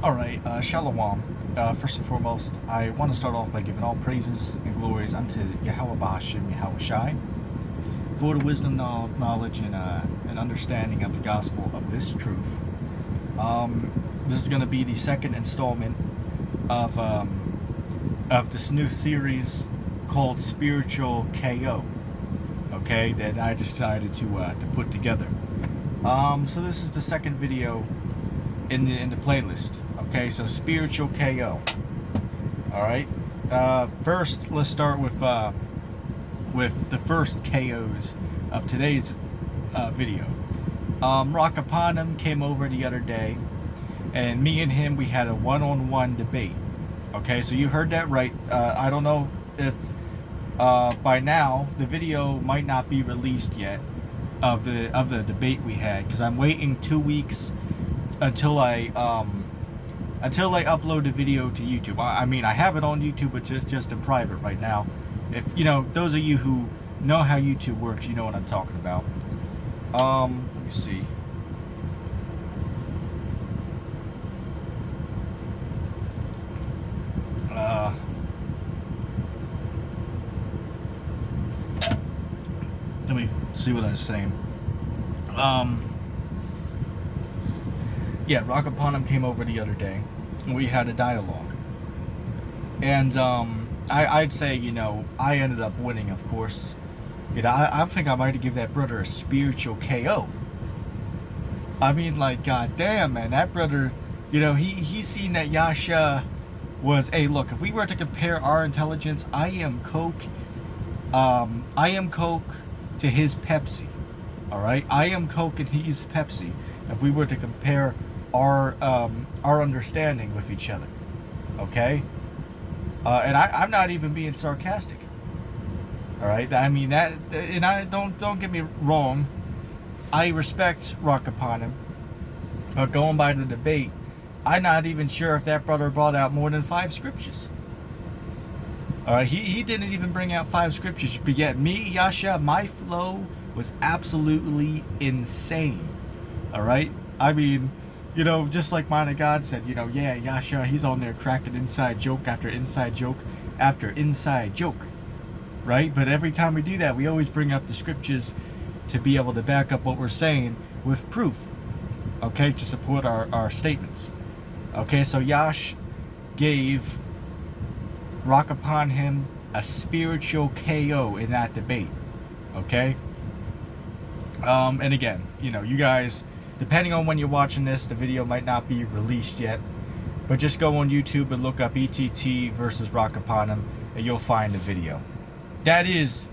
Alright, Shalom. First and foremost, I want to start off by giving all praises and glories unto Yahweh Ba'ashem Yahweh Shai for the wisdom, knowledge, and understanding of the gospel of this truth. This is going to be the second installment of this new series called Spiritual KO. Okay, that I decided to put together. So this is the second video in the playlist. Okay, so Spiritual KO. All right. First, let's start with the first KOs of today's video. Rock Upon Him came over the other day, and me and him, we had a one-on-one debate. Okay, so you heard that right. I don't know if by now the video might not be released yet of the debate we had, because I'm waiting 2 weeks until I upload the video to YouTube. I mean, I have it on YouTube, but just in private right now. If you know, those of you who know how YouTube works, you know what I'm talking about. Let me see. Let me see what I was saying. Yeah, Rock Upon Him came over the other day, and we had a dialogue. And I'd say, you know, I ended up winning, of course. You know, I think I might have given that brother a spiritual KO. I mean, like, goddamn, man, that brother, you know, he seen that Yasha was, hey, look, if we were to compare our intelligence, I am Coke to his Pepsi. All right, I am Coke and he's Pepsi. If we were to compare our understanding with each other, okay, and I'm not even being sarcastic. All right, I mean that, and I don't get me wrong, I respect Rock Upon Him, but going by the debate, I'm not even sure if that brother brought out more than 5 scriptures. All right, he didn't even bring out 5 scriptures, but yet me, Yasha, my flow was absolutely insane. All right, I mean, you know, just like Mind of God said, you know, yeah, Yasha, he's on there cracking inside joke after inside joke after inside joke, right? But every time we do that, we always bring up the scriptures to be able to back up what we're saying with proof, okay, to support our statements. Okay, so Yash gave Rock Upon Him a spiritual KO in that debate, okay? And again, you know, you guys, depending on when you're watching this, the video might not be released yet, but just go on YouTube and look up ETT versus Rock Upon Him, and you'll find the video. That is,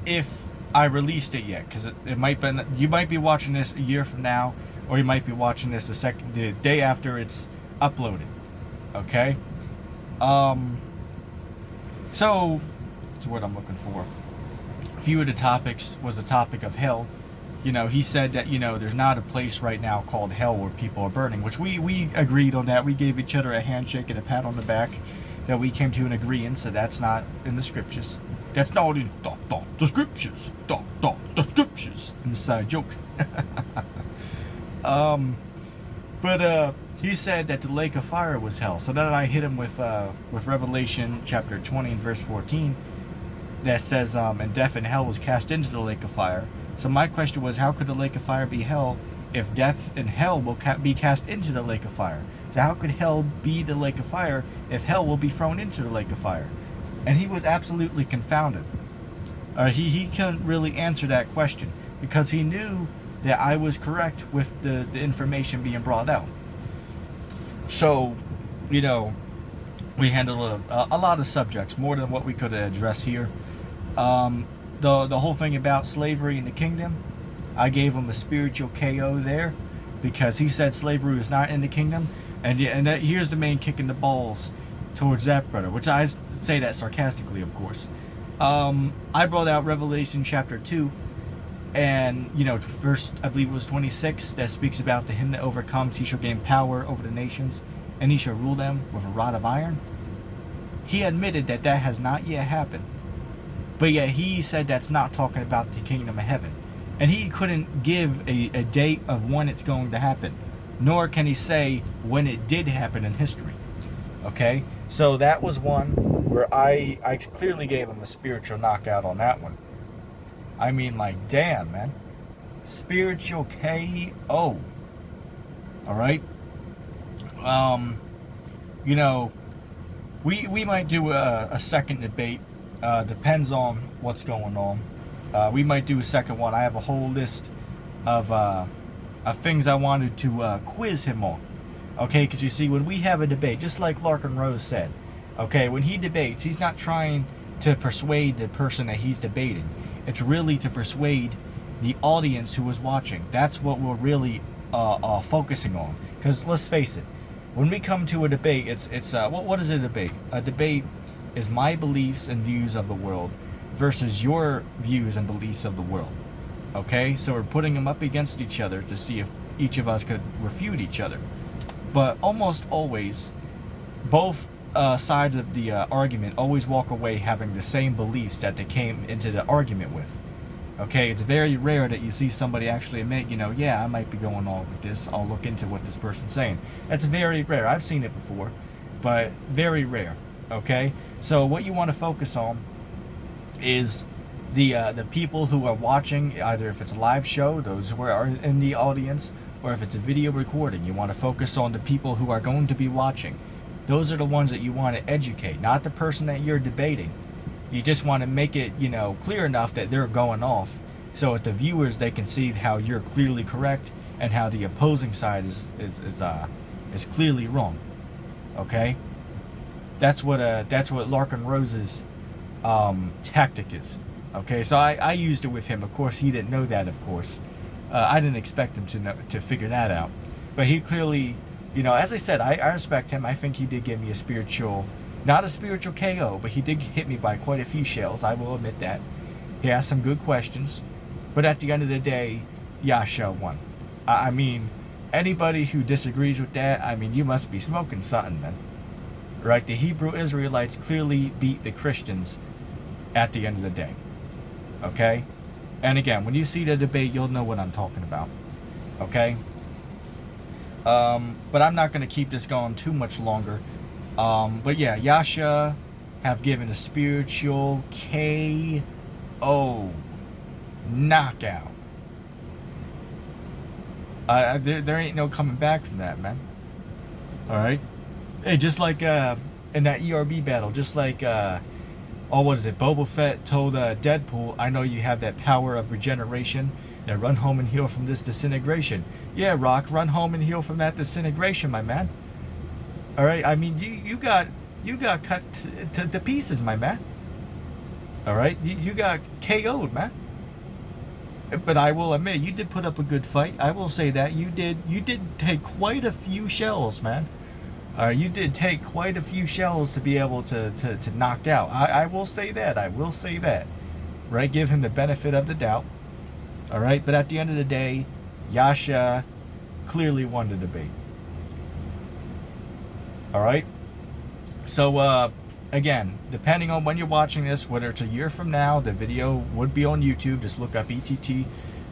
if I released it yet, because it might be, you might be watching this a year from now, or you might be watching this the day after it's uploaded. Okay. So that's what I'm looking for. A few of the topics was the topic of hell. You know, he said that, you know, there's not a place right now called hell where people are burning, which we agreed on that. We gave each other a handshake and a pat on the back, that we came to an agreement, so that's not in the scriptures. That's not in the scriptures. The scriptures. Inside joke. But he said that the lake of fire was hell. So then I hit him with Revelation chapter 20 and verse 14 that says, and death and hell was cast into the lake of fire. So my question was, how could the lake of fire be hell if death and hell will be cast into the lake of fire? So how could hell be the lake of fire if hell will be thrown into the lake of fire? And he was absolutely confounded. He couldn't really answer that question, because he knew that I was correct with the information being brought out. So, you know, we handled a lot of subjects, more than what we could address here. The whole thing about slavery in the kingdom, I gave him a spiritual KO there, because he said slavery was not in the kingdom. And here's the main kick in the balls towards that brother, which I say that sarcastically, of course. I brought out Revelation chapter 2, and, you know, verse, I believe it was 26, that speaks about to him that overcomes, he shall gain power over the nations, and he shall rule them with a rod of iron. He admitted that that has not yet happened, but yet he said that's not talking about the kingdom of heaven. And he couldn't give a date of when it's going to happen. nor can he say when it did happen in history. Okay? So that was one where I clearly gave him a spiritual knockout on that one. I mean, like, damn, man. Spiritual KO. Alright? You know, we might do a second debate. Depends on what's going on. We might do a second one. I have a whole list of things I wanted to quiz him on. Okay, because you see, when we have a debate, just like Larkin Rose said, okay, when he debates, he's not trying to persuade the person that he's debating. It's really to persuade the audience who is watching. That's what we're really focusing on. Because let's face it, when we come to a debate, it's what is a debate? A debate is my beliefs and views of the world versus your views and beliefs of the world. Okay, so we're putting them up against each other to see if each of us could refute each other. But almost always, both sides of the argument always walk away having the same beliefs that they came into the argument with. Okay, it's very rare that you see somebody actually admit, yeah, I might be going off with this. I'll look into what this person's saying. That's very rare. I've seen it before, but very rare. Okay, so what you want to focus on is the people who are watching, either if it's a live show, those who are in the audience, or if it's a video recording. You want to focus on the people who are going to be watching. Those are the ones that you want to educate, not the person that you're debating. You just want to make it, clear enough that they're going off, so that the viewers, they can see how you're clearly correct and how the opposing side is clearly wrong. Okay, that's what Larkin Rose's tactic is. Okay, so I used it with him. Of course, he didn't know that. Of course, I didn't expect him to figure that out. But he clearly, as I said, I respect him. I think he did give me not a spiritual KO, but he did hit me by quite a few shells. I will admit that. He asked some good questions, but at the end of the day, Yasha won. I mean, anybody who disagrees with that, I mean, you must be smoking something, man. Right? The Hebrew Israelites clearly beat the Christians at the end of the day. Okay? And again, when you see the debate, you'll know what I'm talking about. Okay? But I'm not going to keep this going too much longer. But yeah, Yasha have given a spiritual KO knockout. There ain't no coming back from that, man. Alright? Hey, just like in that ERB battle, just like what is it? Boba Fett told Deadpool, I know you have that power of regeneration. Now run home and heal from this disintegration. Yeah, Rock, run home and heal from that disintegration, my man. Alright, I mean, you got cut to pieces, my man. Alright, you got KO'd, man. But I will admit, you did put up a good fight. I will say that. You did take quite a few shells, man. You did take quite a few shells to be able to knock out. I will say that. I will say that. Right? Give him the benefit of the doubt. Alright? But at the end of the day, Yasha clearly won the debate. Alright? So, again, depending on when you're watching this, whether it's a year from now, the video would be on YouTube. Just look up ETT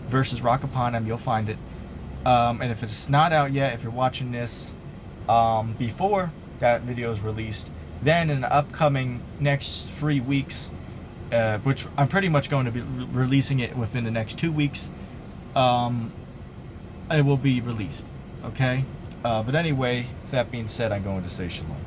versus Rock Upon Him. You'll find it. And if it's not out yet, if you're watching this before that video is released, then in the upcoming next 3 weeks, which I'm pretty much going to be releasing it within the next 2 weeks, it will be released. Okay? But anyway, with that being said, I'm going to say shalom.